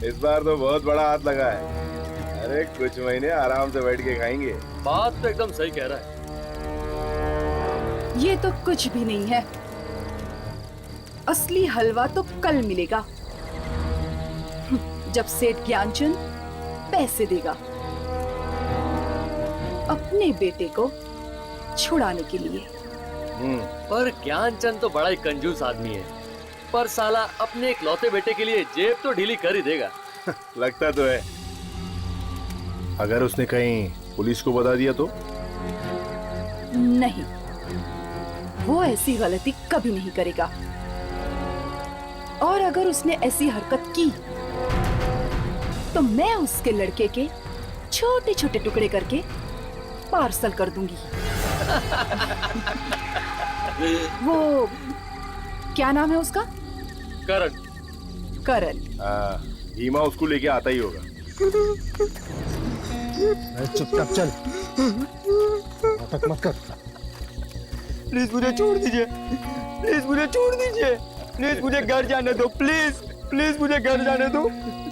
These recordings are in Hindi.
इस बार तो बहुत बड़ा हाथ लगा है। अरे कुछ महीने आराम से बैठ के खाएंगे। बात तो एकदम सही कह रहा है। ये तो कुछ भी नहीं है। असली हलवा तो कल मिलेगा, जब सेठ ज्ञानचंद पैसे देगा अपने बेटे को छुड़ाने के लिए। पर ज्ञानचंद तो बड़ा ही कंजूस आदमी है, पर साला अपने इकलौते बेटे के लिए जेब तो ढीली कर ही देगा। लगता तो है। अगर उसने कहीं पुलिस को बता दिया तो? नहीं, वो ऐसी गलती कभी नहीं करेगा। और अगर उसने ऐसी हरकत की तो मैं उसके लड़के के छोटे छोटे टुकड़े करके पार्सल कर दूंगी। वो क्या नाम है उसका? करण। करण। भीमा उसको लेके आता ही होगा। चुपचाप चल, नाटक मत कर। प्लीज मुझे छोड़ दीजिए, प्लीज मुझे छोड़ दीजिए, प्लीज मुझे घर जाने दो, प्लीज प्लीज मुझे घर जाने दो।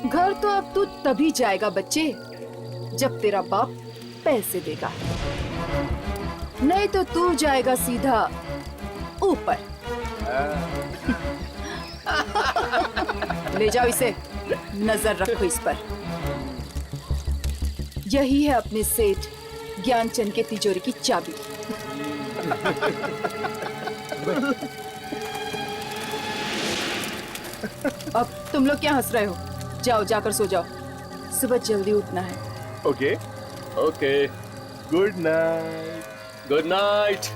घर तो अब तू तभी जाएगा बच्चे, जब तेरा बाप पैसे देगा, नहीं तो तू जाएगा सीधा ऊपर। ले जाओ इसे, नजर रखो इस पर। यही है अपने सेठ ज्ञानचंद के तिजोरी की चाबी। अब तुम लोग क्या हंस रहे हो? जाओ, जाकर सो जाओ, सुबह जल्दी उठना है। Okay okay, good night. Good night.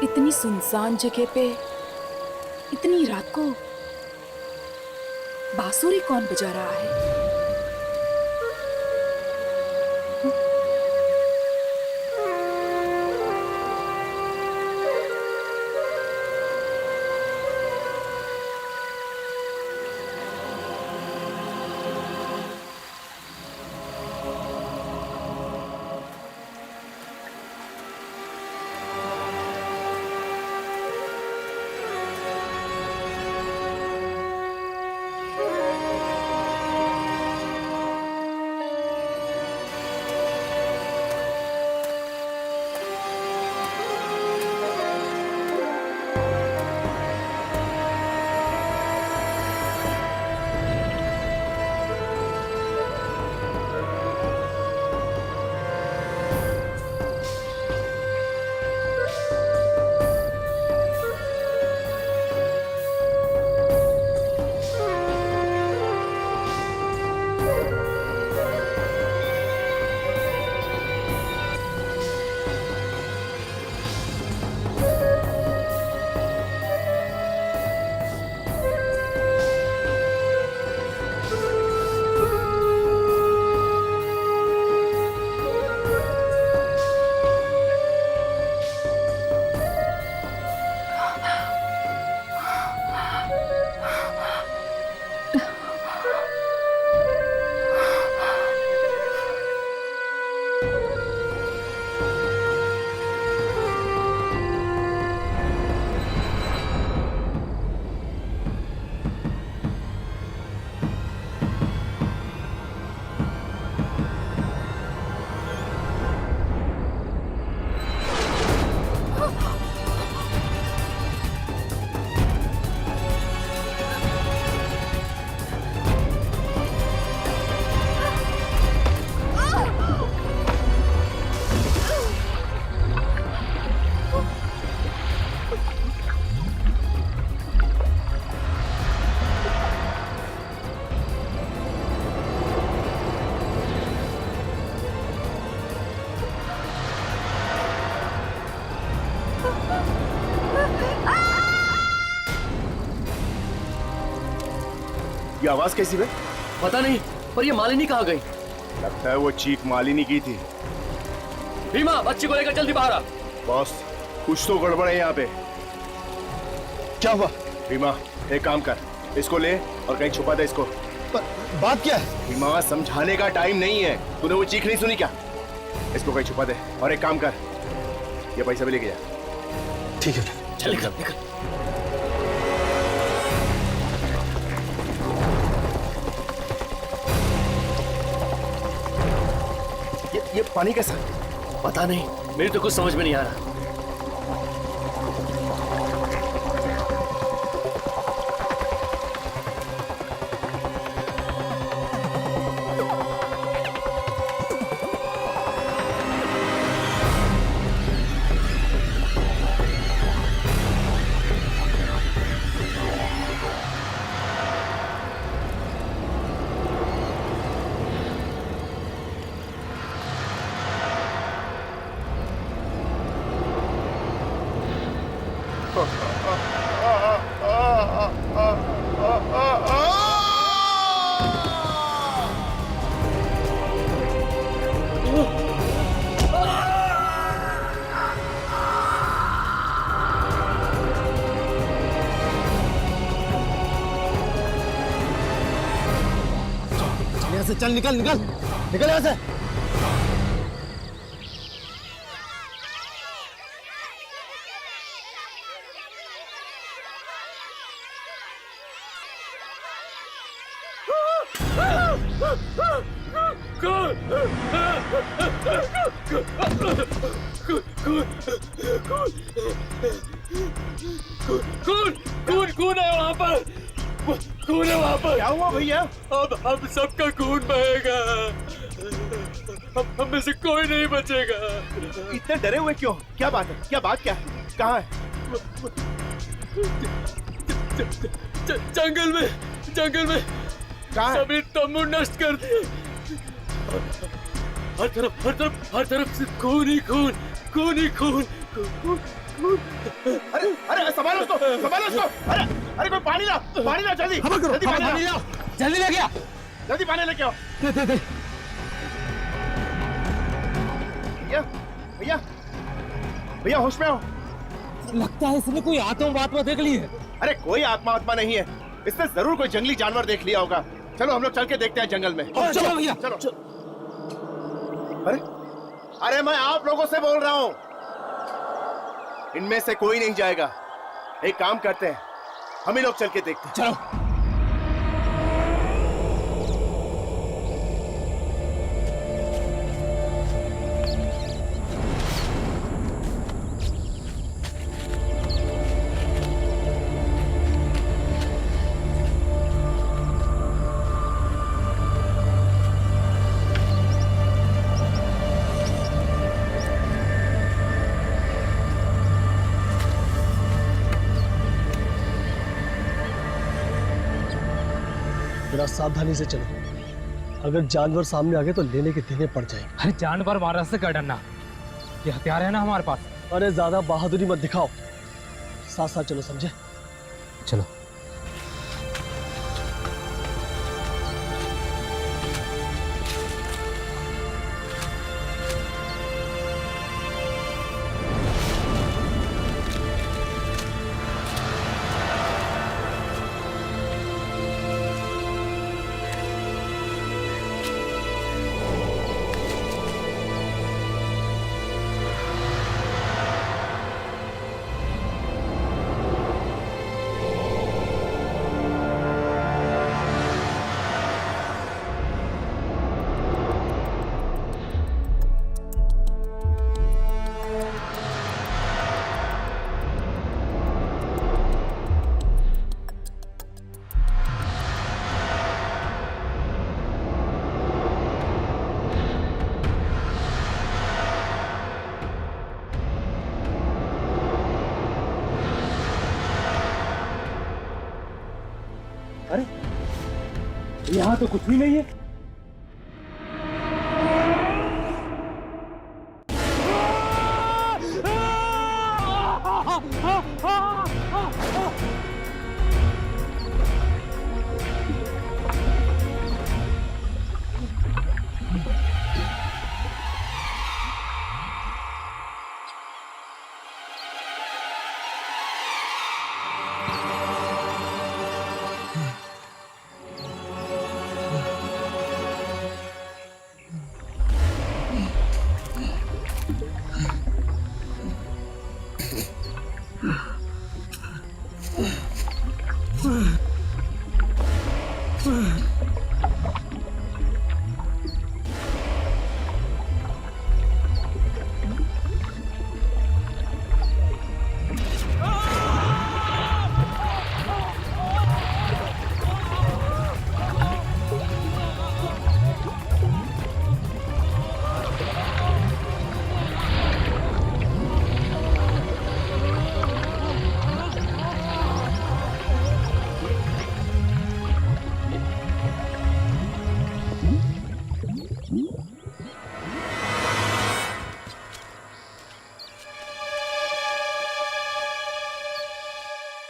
इतनी सुनसान जगह पे इतनी रात को बांसुरी कौन बजा रहा है? ये आवाज कैसी है? पता नहीं, पर ये मालिनी कहाँ गई? लगता है वो चीख मालिनी की थी। भीमा, बच्ची को लेकर जल्दी बाहर आ। बॉस, कुछ तो गड़बड़ है यहाँ पे। क्या हुआ? भीमा, एक काम कर, इसको ले और कहीं छुपा दे इसको। बात क्या है? भीमा, समझाने का टाइम नहीं है। तूने वो चीख नहीं सुनी क्या? इसको कहीं छुपा दे और एक काम कर, ये पैसा भी लेके जा। ठीक है। चल निकल निकल। ये पानी कैसा? पता नहीं, मेरी तो कुछ समझ में नहीं आ रहा। यहाँ से चल, निकल निकल निकल यहाँ से। खून है वहाँ पर, खून है वहाँ पर। क्या हुआ भैया? अब हम सबका खून बहेगा, हम में से कोई नहीं बचेगा। इतने डरे हुए क्यों? क्या बात है? क्या बात क्या है? कहाँ है? जंगल में, जंगल में कहाँ है? सभी तंबू नष्ट कर दिए। हर तरफ, हर तरफ, हर तरफ से खून ही खून, खून ही खून, खून। अरे अरे, संभालो उसको, संभालो उसको। अरे अरे, कोई पानी ला, पानी ला जल्दी, जल्दी पानी ला, जल्दी ले गया। जल्दी पानी लेके आओ। दे दे दे। भैया भैया भैया, होश में आओ। लगता है इसने कोई आत्मा देख ली है। अरे कोई आत्मा नहीं है, इसने जरूर कोई जंगली जानवर देख लिया होगा। चलो हम लोग चल के देखते हैं जंगल में। चलो भैया, चलो। अरे अरे, मैं आप लोगों से बोल रहा हूँ, इनमें से कोई नहीं जाएगा। एक काम करते हैं, हम ही लोग चल के देखते हैं। चलो। जरा सावधानी से चलो, अगर जानवर सामने आ गए तो लेने के देने पड़ जाएंगे। अरे जानवर मारने से क्या डरना, ये हथियार है ना हमारे पास। अरे ज्यादा बहादुरी मत दिखाओ, साथ साथ चलो, समझे? चलो। यहाँ तो कुछ भी नहीं है।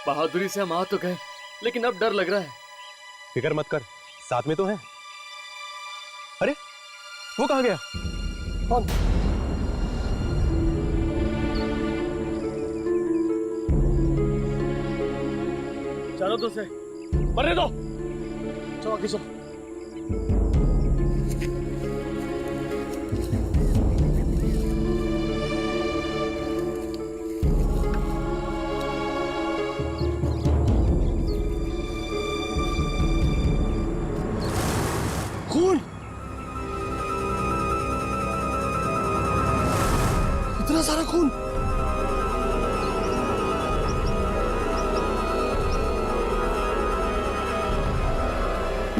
बहादुरी से हम आ तो गए, लेकिन अब डर लग रहा है। फिक्र मत कर, साथ में तो है। अरे वो कहाँ गया? कौन? चलो तो से मरने दो। चलो आगे चलो। खून, इतना सारा खून।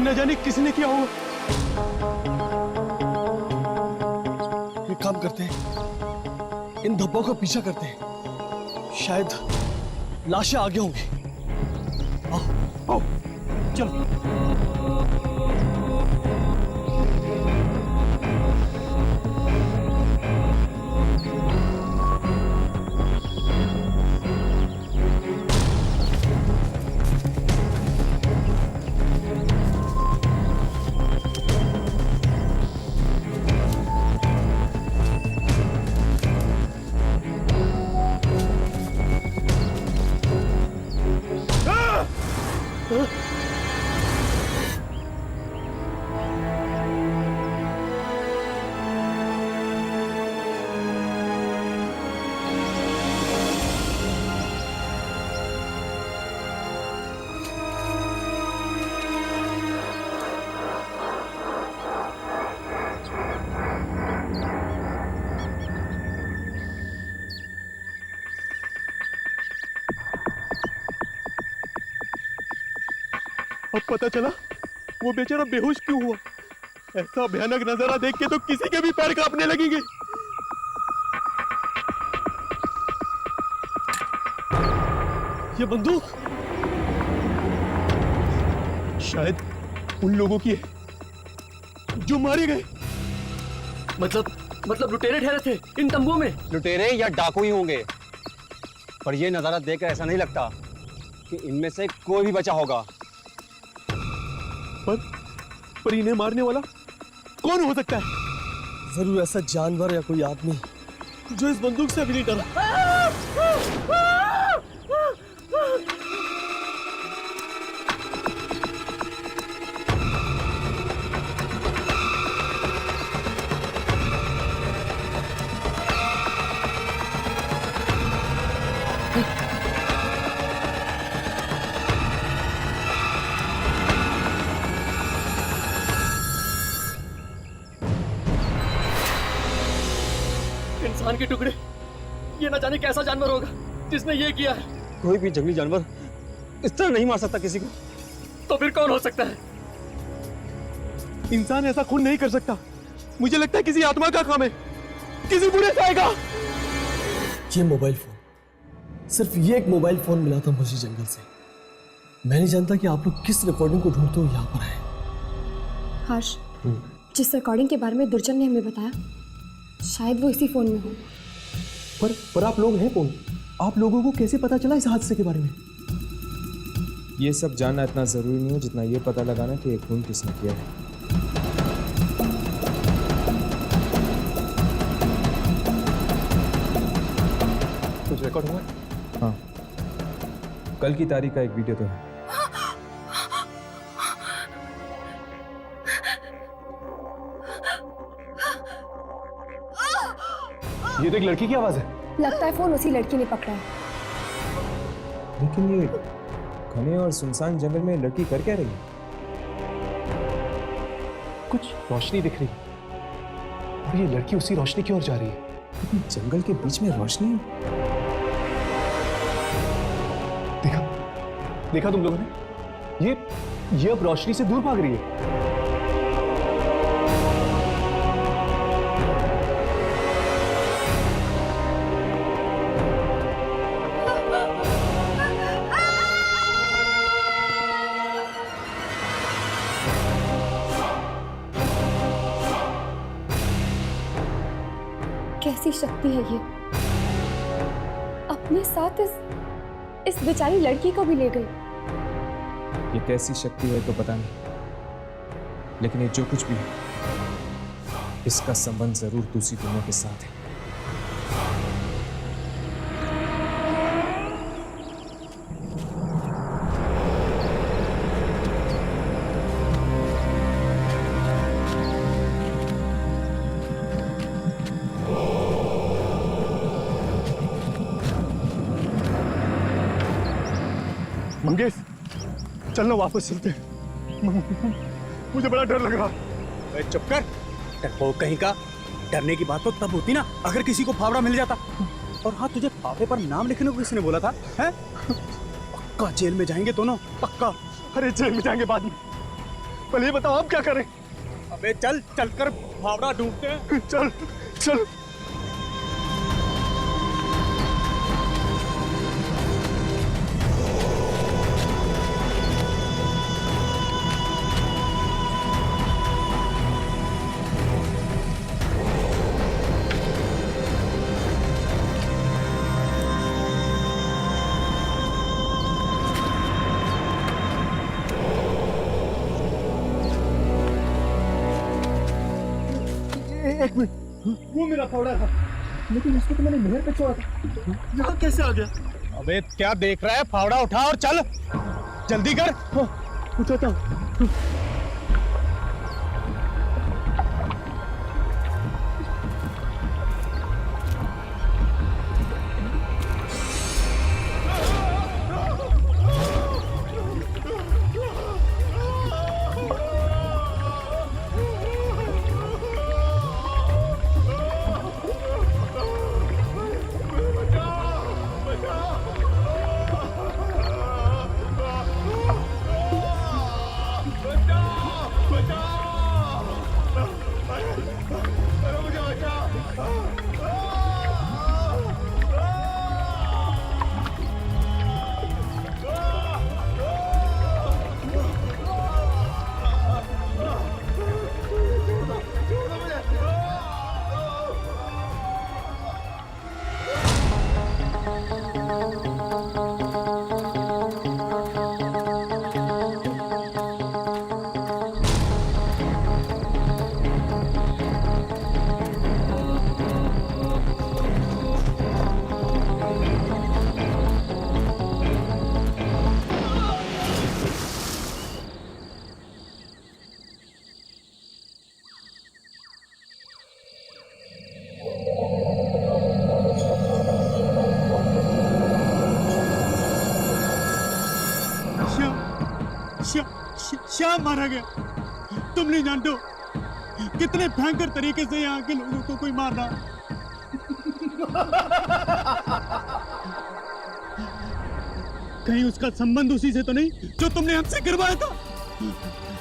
न जाने किसने किया होगा। एक काम करते हैं, इन धब्बों का पीछा करते हैं, शायद लाशें आगे होंगी। आओ आओ चलो। अब पता चला वो बेचारा बेहोश क्यों हुआ। ऐसा भयानक नजारा देख के तो किसी के भी पैर कांपने लगेंगे। ये बंदूक शायद उन लोगों की है जो मारे गए। मतलब लुटेरे ठहरे थे इन तंबुओं में। लुटेरे या डाकू ही होंगे, पर यह नजारा देखकर ऐसा नहीं लगता कि इनमें से कोई भी बचा होगा। पर इन्हें मारने वाला कौन हो सकता है? जरूर ऐसा जानवर या कोई आदमी जो इस बंदूक से अभी नहीं डरा। इंसान के टुकड़े, ये न जाने कैसा जानवर होगा जिसने ये किया है। कोई भी जंगली जानवर इस तरह नहीं मार सकता किसी को। तो फिर कौन हो सकता है? इंसान ऐसा खून नहीं कर सकता। मुझे लगता है किसी आत्मा का काम है, किसी बुरे से आएगा। ये मोबाइल फोन, सिर्फ ये एक मोबाइल फोन मिला था मुझे जंगल से। मैं नहीं जानता कि आप लोग किस रिकॉर्डिंग को ढूंढते हो यहाँ पर आए। हर्ष, जिस रिकॉर्डिंग के बारे में दुर्जन ने हमें बताया, शायद वो इसी फोन में हो। पर आप लोग हैं कौन? आप लोगों को कैसे पता चला इस हादसे के बारे में? ये सब जानना इतना जरूरी नहीं है जितना ये पता लगाना कि ये खून किसने किया है। कुछ रिकॉर्ड हुआ? हाँ, कल की तारीख का एक वीडियो तो है। ये तो एक लड़की की आवाज है। लगता है फोन उसी लड़की ने पकड़ा है। लेकिन ये घने और सुनसान जंगल में लड़की कर क्या रही है? कुछ रोशनी दिख रही है और ये लड़की उसी रोशनी की ओर जा रही है। लेकिन जंगल के बीच में रोशनी है। देखा देखा तुम लोगों ने? ये अब रोशनी से दूर भाग रही है। कैसी शक्ति है ये? अपने साथ इस बेचारी लड़की को भी ले गई। ये कैसी शक्ति है तो पता नहीं, लेकिन ये जो कुछ भी है इसका संबंध जरूर दूसरी दुनिया के साथ है। मंगेश, चलना वापस चलते हैं। मुझे बड़ा डर लग रहा। चुप कर, डरपोक कहीं का। डरने की बात तो तब होती ना अगर किसी को फावड़ा मिल जाता। और हाँ, तुझे फावड़े पर नाम लिखने को किसने बोला था? हैं? पक्का जेल में जाएंगे दोनों, पक्का। अरे जेल में जाएंगे बाद में, पहले ये बताओ आप क्या करें? अबे चल, चलकर फावड़ा ढूंढते हैं। चल चल। एक मिनट, वो मेरा फावड़ा था, लेकिन इसको तो मैंने नहर पे छोड़ा था। यहाँ कैसे आ गया? अबे क्या देख रहा है? फावड़ा उठा और चल, जल्दी कर। उठाता हूँ। श्याम मारा गया। तुम नहीं जानते हो कितने भयंकर तरीके से यहाँ के लोगों को कोई मारना। कहीं उसका संबंध उसी से तो नहीं जो तुमने हमसे करवाया था?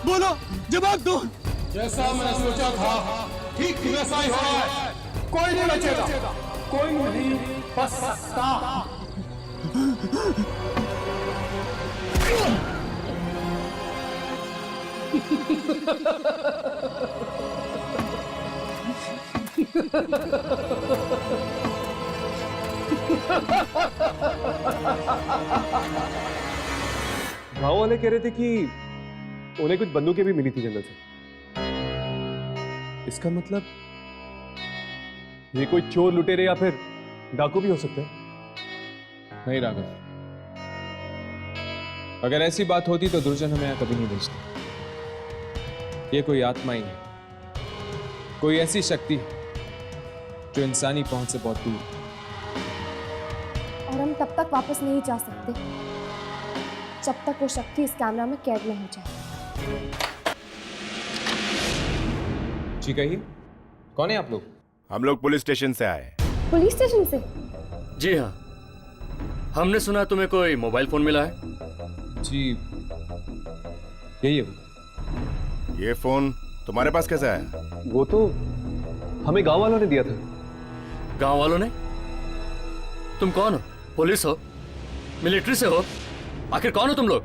बोलो, जवाब दो। जैसा मैं सोचा था ठीक वैसा ही हो रहा है। कोई नहीं बचेगा, कोई नहीं बच सकता। गांव वाले कह रहे थे कि उन्हें कुछ बंदूकें भी मिली थी जंगल से। इसका मतलब ये कोई चोर लुटेरे या फिर डाकू भी हो सकते हैं। नहीं राघव, अगर ऐसी बात होती तो दुर्जन हमें यहाँ कभी नहीं भेजते। ये कोई आत्मा ही नहीं, कोई ऐसी शक्ति जो इंसानी पहुंच से बहुत दूर। और हम तब तक वापस नहीं जा सकते जब तक वो शक्ति इस कैमरा में कैद न हो जाए। जी कहिए, कौन है आप लोग? हम लोग पुलिस स्टेशन से आए। पुलिस स्टेशन से? जी हाँ, हमने सुना तुम्हें कोई मोबाइल फोन मिला है। जी यही है वो। ये फोन तुम्हारे पास कैसे आया? वो तो हमें गांव वालों ने दिया था। गांव वालों ने? तुम कौन हो? पुलिस हो? मिलिट्री से हो? आखिर कौन हो तुम लोग?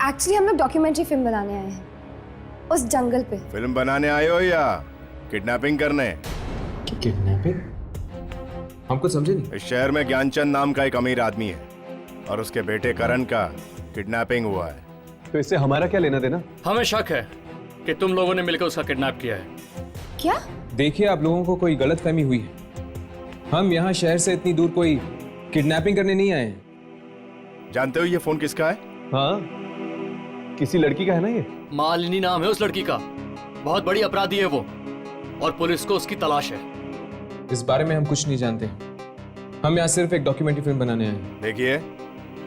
एक्चुअली हम लोग डॉक्यूमेंट्री फिल्म बनाने आए हैं उस जंगल पे। फिल्म बनाने आए हो या किडनैपिंग करने? किडनैपिंग? हम कुछ समझे नहीं। इस शहर में ज्ञानचंद नाम का एक अमीर आदमी है और उसके बेटे करण का किडनैपिंग हुआ है। तो इससे हमारा क्या लेना देना? हमें शक है कि तुम लोगों ने मिलकर उसका किडनैप किया है। क्या? देखिए, आप लोगों को कोई गलतफहमी हुई है। हम यहाँ शहर से इतनी दूर कोई किडनैपिंग करने नहीं आए हैं। जानते हो ये फोन किसका है? हाँ, किसी लड़की का है ना ये। मालिनी नाम है उस लड़की का। बहुत बड़ी अपराधी है वो और पुलिस को उसकी तलाश है। इस बारे में हम कुछ नहीं जानते। हम यहाँ सिर्फ एक डॉक्यूमेंट्री फिल्म बनाने आए हैं। देखिए,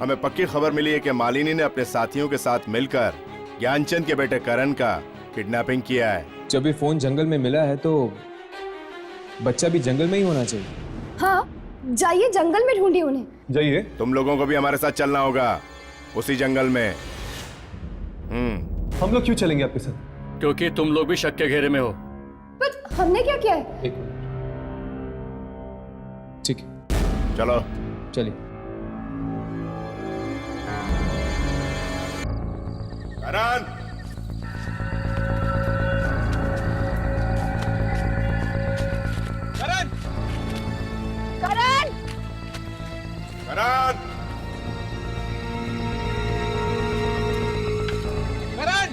हमें पक्की खबर मिली है कि मालिनी ने अपने साथियों के साथ मिलकर ज्ञानचंद के बेटे करण का किडनैपिंग किया है। जब ये फोन जंगल में मिला है तो बच्चा भी जंगल में ही होना चाहिए। हाँ, जाइए जंगल में ढूंढिए उन्हें। जाइए। तुम लोगों को भी हमारे साथ चलना होगा उसी जंगल में। हम लोग क्यों चलेंगे आपके साथ? क्योंकि तुम लोग भी शक के घेरे में हो। पर हमने क्या किया है? एक मिनट। ठीक है, चलो। चलिए। करण, करण! करण, करण! करण,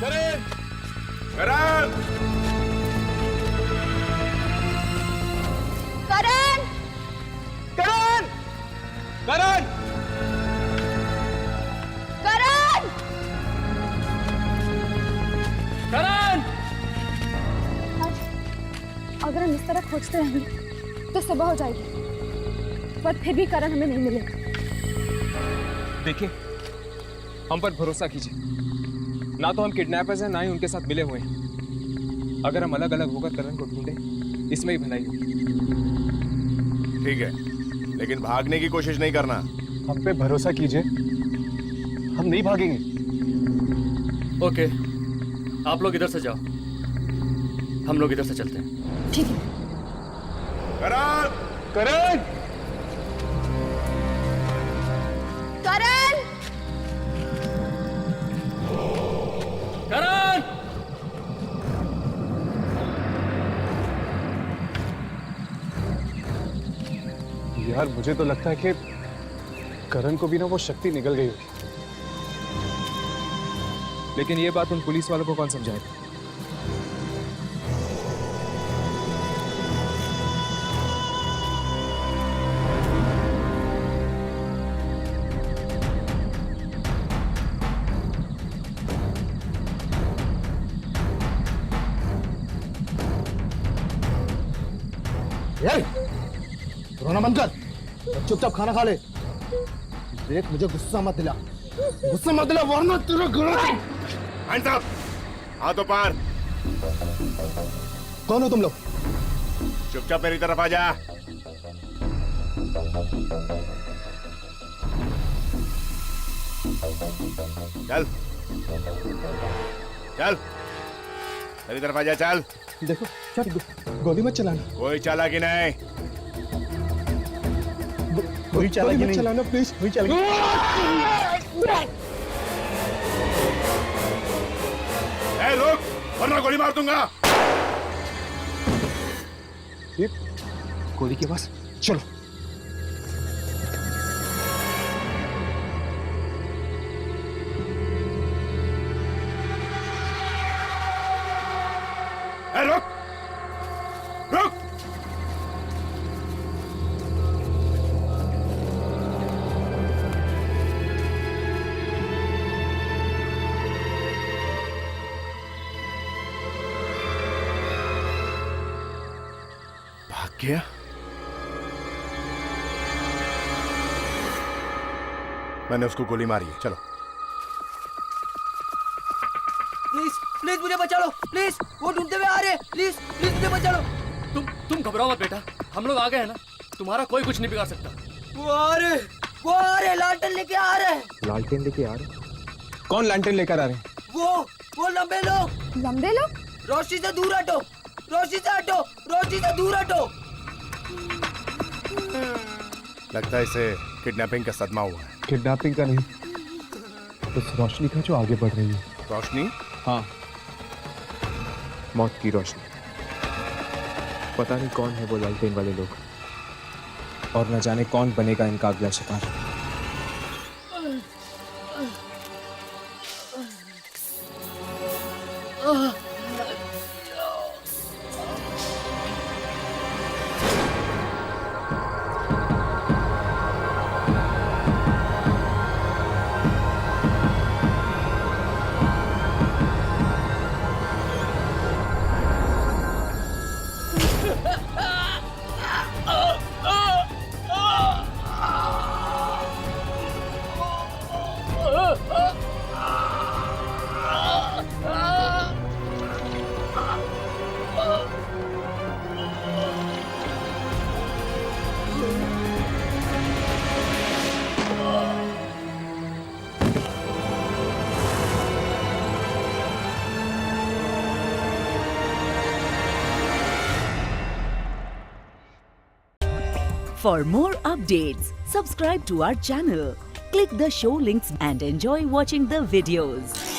करण, करण! करण, करण, करण! करण! अगर हम इस तरह खोजते रहेंगे तो सुबह हो जाएगी, पर फिर भी करण हमें नहीं मिलेगा। देखिए, हम पर भरोसा कीजिए। ना तो हम किडनैपर्स हैं, ना ही उनके साथ मिले हुए हैं। अगर हम अलग अलग होकर करण को ढूंढें, इसमें ही भलाई होगी। ठीक है, लेकिन भागने की कोशिश नहीं करना। हम पे भरोसा कीजिए, हम नहीं भागेंगे। ओके, आप लोग इधर से जाओ, हम लोग इधर से चलते हैं। ठीक है। करण, करण! करण! करण! यार, मुझे तो लगता है कि करण को भी ना वो शक्ति निकल गई होगी। लेकिन ये बात उन पुलिस वालों को कौन समझाएगा? रोना बंद कर, चुपचाप खाना खा ले। देख, मुझे गुस्सा मत दिला, वरना तेरा घर। हैंड्स अप, हाथों पार। कौन हो तुम लोग? चुपचाप मेरी तरफ आ जा। चल, चल, मेरी तरफ आ जा, चल। देखो, गोली मत चलाना। कोई चालाकी नहीं। कोई चालाकी मत चलाना प्लीज। कोई चालाकी। ए, रुक, वरना गोली मार दूंगा। गोली के पास चलो। ए, रुक, रुक। भाग गया। मैंने उसको गोली मारी है। चलो। प्लीज प्लीज मुझे बचा लो, प्लीज, वो ढूंढते हुए आ रहे हैं, प्लीज प्लीज मुझे बचा लो। तुम घबराओ मत बेटा, हम लोग आ गए हैं ना, तुम्हारा कोई कुछ नहीं बिगाड़ सकता। वो आ रहे, लालटेन लेके आ रहे हैं। लालटेन लेके आ रहे? कौन लालटेन लेकर आ रहे हैं? वो लंबे लोग। लंबे लोग? रोशनी से दूर हटो, रोशनी से हटो, रोशनी से दूर हटो। लगता है इसे किडनैपिंग का सदमा हुआ है। किडनैपिंग का नहीं, उस रोशनी का जो आगे बढ़ रही है। रोशनी? हाँ, मौत की रोशनी। पता नहीं कौन है वो लालटेन वाले लोग, और न जाने कौन बनेगा इनका अगला शिकार। For more updates, subscribe to our channel, click the show links and enjoy watching the videos.